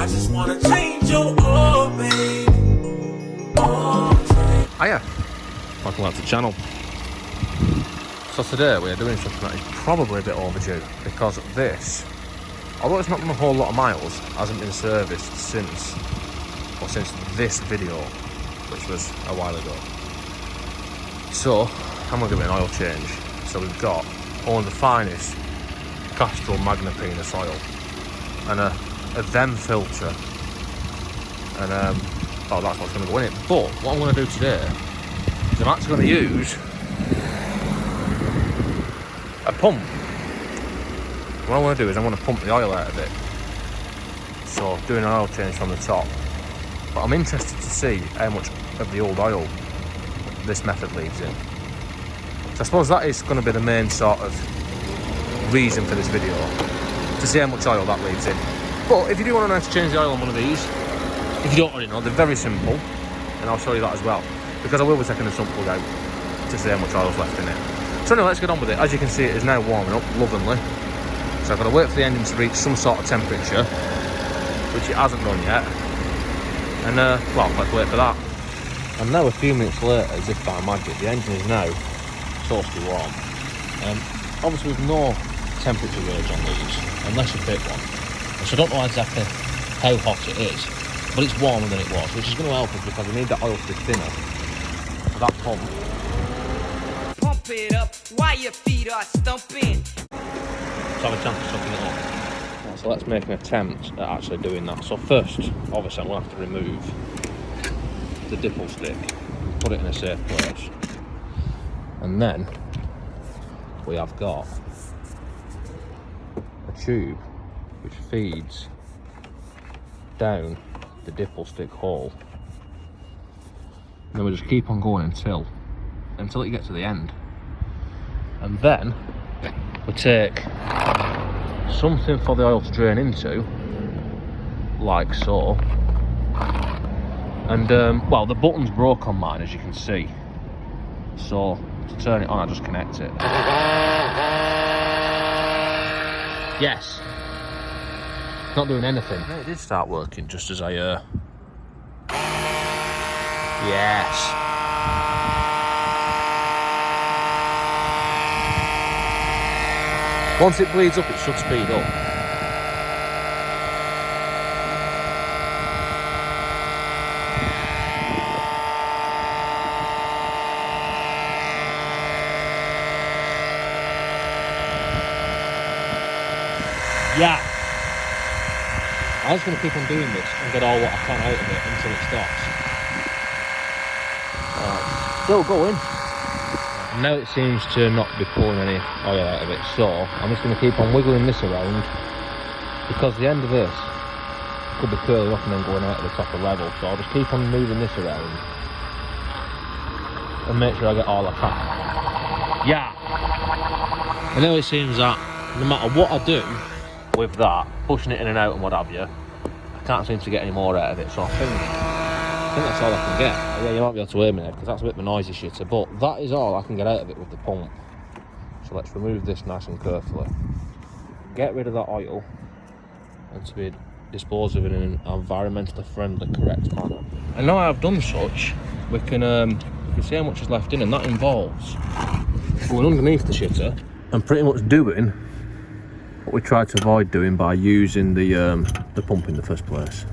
I just wanna change your oil, baby. Hiya, welcome back to the channel. So today we are doing something that is probably a bit overdue, because this, although it's not done a whole lot of miles, hasn't been serviced since this video, which was a while ago. So I'm going to give it an oil change. So we've got one of the finest Castrol Magna Penis oil and a them filter, and oh, that's what's going to go in it. But what I'm going to do today is I'm actually going to use a pump. What I'm going to do is I'm going to pump the oil out of it, so doing an oil change from the top. But I'm interested to see how much of the old oil this method leaves in. So I suppose that is going to be the main sort of reason for this video, to see how much oil that leaves in. But if you do want to know how to change the oil on one of these, if you don't already know, they're very simple, and I'll show you that as well, because I will be taking the sump plug out to see how much oil's left in it. So anyway, let's get on with it. As you can see, it is now warming up lovingly. So I've got to wait for the engine to reach some sort of temperature, which it hasn't done yet. And well, let's wait for that. And now a few minutes later, as if by magic, the engine is now toasty warm. Obviously with no temperature gauge on these, unless you fit one. So I don't know exactly how hot it is, but it's warmer than it was, which is going to help us because we need that oil to be thinner. So that pump. Pump it up while your feet are stumping. Let's have a chance of sucking it up. Right, so let's make an attempt at actually doing that. So first, obviously I'm going to have to remove the dipple stick, put it in a safe place, and then we have got a tube which feeds down the dipple stick hole, and then we just keep on going until it gets to the end, and then we take something for the oil to drain into, like so. And well, the button's broke on mine, as you can see, so to turn it on I just connect it. Yes, not doing anything. No, it did start working just as I yes. Once it bleeds up, it should speed up. Yeah. I'm just going to keep on doing this and get all what I can out of it until it stops. Still going. Now it seems to not be pulling any oil out of it, so I'm just going to keep on wiggling this around, because the end of this could be curling up and then going out at the top of level, so I'll just keep on moving this around and make sure I get all I can. Yeah! And now it seems that no matter what I do with that, pushing it in and out and what have you, I can't seem to get any more out of it, so I think that's all I can get. Yeah, you might be able to hear me there because that's a bit of a noisy shitter, but that is all I can get out of it with the pump. So let's remove this nice and carefully, get rid of that oil, and to be disposed of it in an environmentally friendly, correct manner. And now I've done such, we can see how much is left in, and that involves going underneath the shitter and pretty much doing what we tried to avoid doing by using the pump in the first place.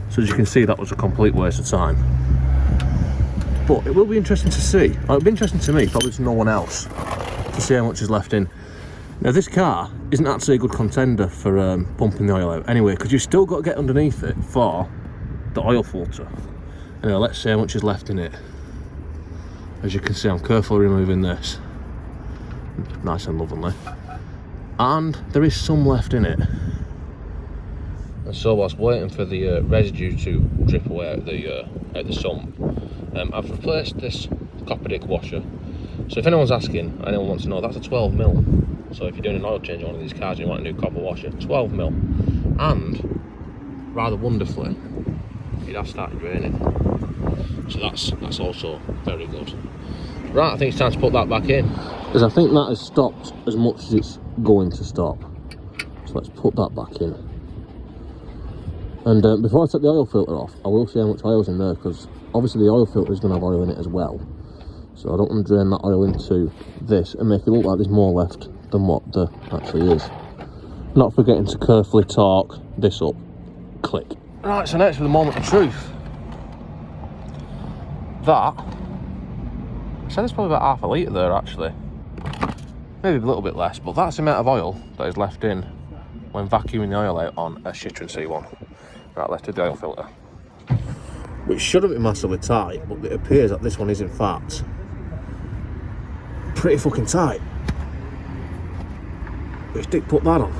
So as you can see, that was a complete waste of time. But it will be interesting to see. Well, it'll be interesting to me, probably to no one else, to see how much is left in. Now this car isn't actually a good contender for pumping the oil out anyway, because you've still got to get underneath it for the oil filter. Anyway, let's see how much is left in it. As you can see, I'm carefully removing this. Nice and lovingly. And there is some left in it. And so whilst waiting for the residue to drip away out the sump, I've replaced this copper dick washer. So if anyone's asking, anyone wants to know, that's a 12mm. So if you're doing an oil change on one of these cars and you want a new copper washer, 12mm. And rather wonderfully, it has started raining. So that's also very good. Right, I think it's time to put that back in, because I think that has stopped as much as it's going to stop. So let's put that back in. And before I take the oil filter off, I will see how much oil's in there, because obviously the oil filter is going to have oil in it as well. So I don't want to drain that oil into this and make it look like there's more left than what there actually is. Not forgetting to carefully torque this up. Click. Right, so next for the moment of truth. That, I said there's probably about half a litre there actually. Maybe a little bit less, but that's the amount of oil that is left in when vacuuming the oil out on a Citroen C1. Right, let's do the oil filter. Which shouldn't be massively tight, but it appears that this one is in fact pretty fucking tight. Which did put that on.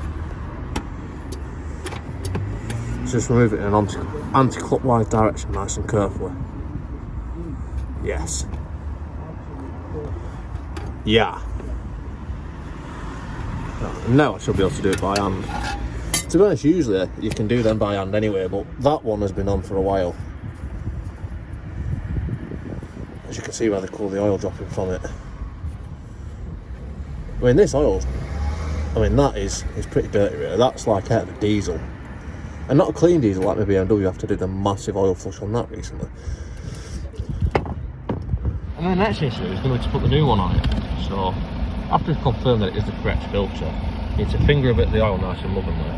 So just remove it in an anti-clockwise direction, nice and carefully. Yes. Yeah. Now I should be able to do it by hand. To be honest, usually you can do them by hand anyway, but that one has been on for a while. As you can see by the colour of the oil dropping from it. I mean, this oil, that is pretty dirty really. That's like out of a diesel. And not a clean diesel like my BMW, have to do the massive oil flush on that recently. And the next issue is going to be to put the new one on it. So, after you've confirmed that it is the correct filter, you need to finger a bit of the oil nice and lovingly.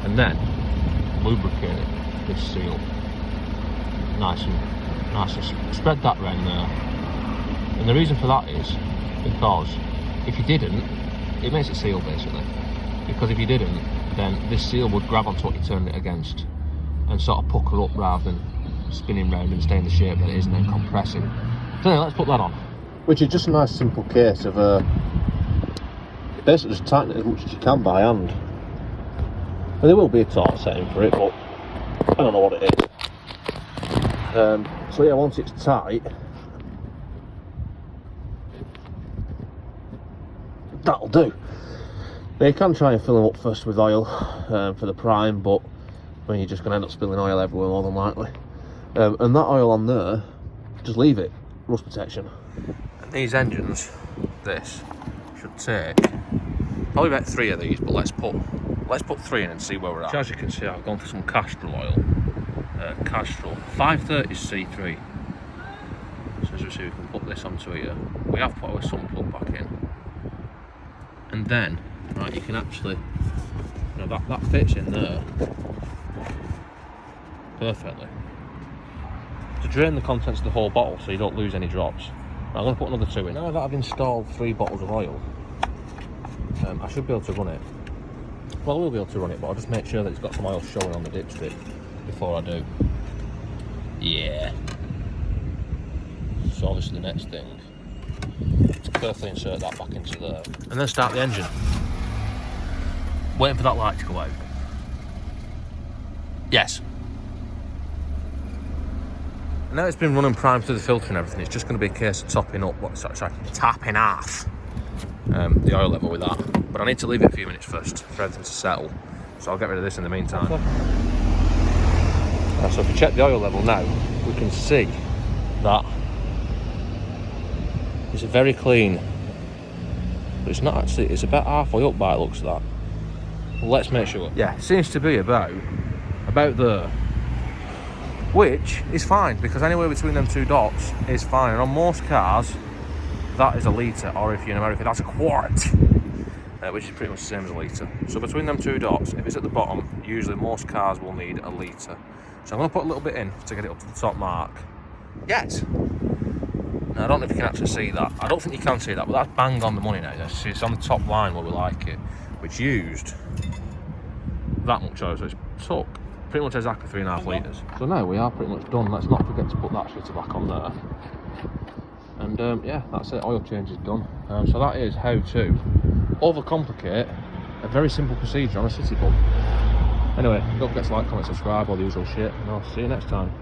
And then, lubricate it, this seal. Nice and spread that around there. And the reason for that is because if you didn't, it makes it seal basically. Because if you didn't, then this seal would grab onto what you turned it against and sort of pucker up rather than spinning round and staying the shape that it is and then compressing. So anyway, let's put that on. Which is just a nice simple case of basically just tighten it as much as you can by hand. And there will be a torque setting for it, but I don't know what it is. So yeah, once it's tight, that'll do. Now you can try and fill them up first with oil for the prime, but you're just going to end up spilling oil everywhere more than likely. And that oil on there, just leave it, rust protection. And these engines, this should take probably about 3 of these, but let's put 3 in and see where we're at. So as you can see, I've gone for some Castrol oil. Castrol 530 C3. So as we see, we can put this onto here. We have put our sun plug back in, and then right, you can actually, that fits in there perfectly. To drain the contents of the whole bottle so you don't lose any drops. Now I'm going to put another 2 in. Now that I've installed 3 bottles of oil, I should be able to run it. Well, I will be able to run it, but I'll just make sure that it's got some oil showing on the dipstick before I do. Yeah. So obviously the next thing is to carefully insert that back into there. And then start the engine. Waiting for that light to go out. Yes. And now it's been running prime through the filter and everything, it's just going to be a case of tapping off the oil level with that. But I need to leave it a few minutes first for everything to settle. So I'll get rid of this in the meantime. So if we check the oil level now, we can see that it's very clean. But it's not actually, it's about halfway up by the looks of that. Well, let's make sure. Yeah, it seems to be about there. Which is fine, because anywhere between them 2 dots is fine. And on most cars, that is a litre, or if you're in America, that's a quart. Which is pretty much the same as a litre. So between them 2 dots, if it's at the bottom, usually most cars will need a litre. So I'm going to put a little bit in to get it up to the top mark. Yes! Now I don't know if you can actually see that. I don't think you can see that, but that's bang on the money now. It's on the top line where we like it, which used that much oil, so it's took pretty much exactly 3.5 litres. So now we are pretty much done. Let's not forget to put that shitter back on there. And yeah, that's it, oil change is done. So that is how to overcomplicate a very simple procedure on a CityBug. Anyway, don't forget to like, comment, subscribe, all the usual shit, and I'll see you next time.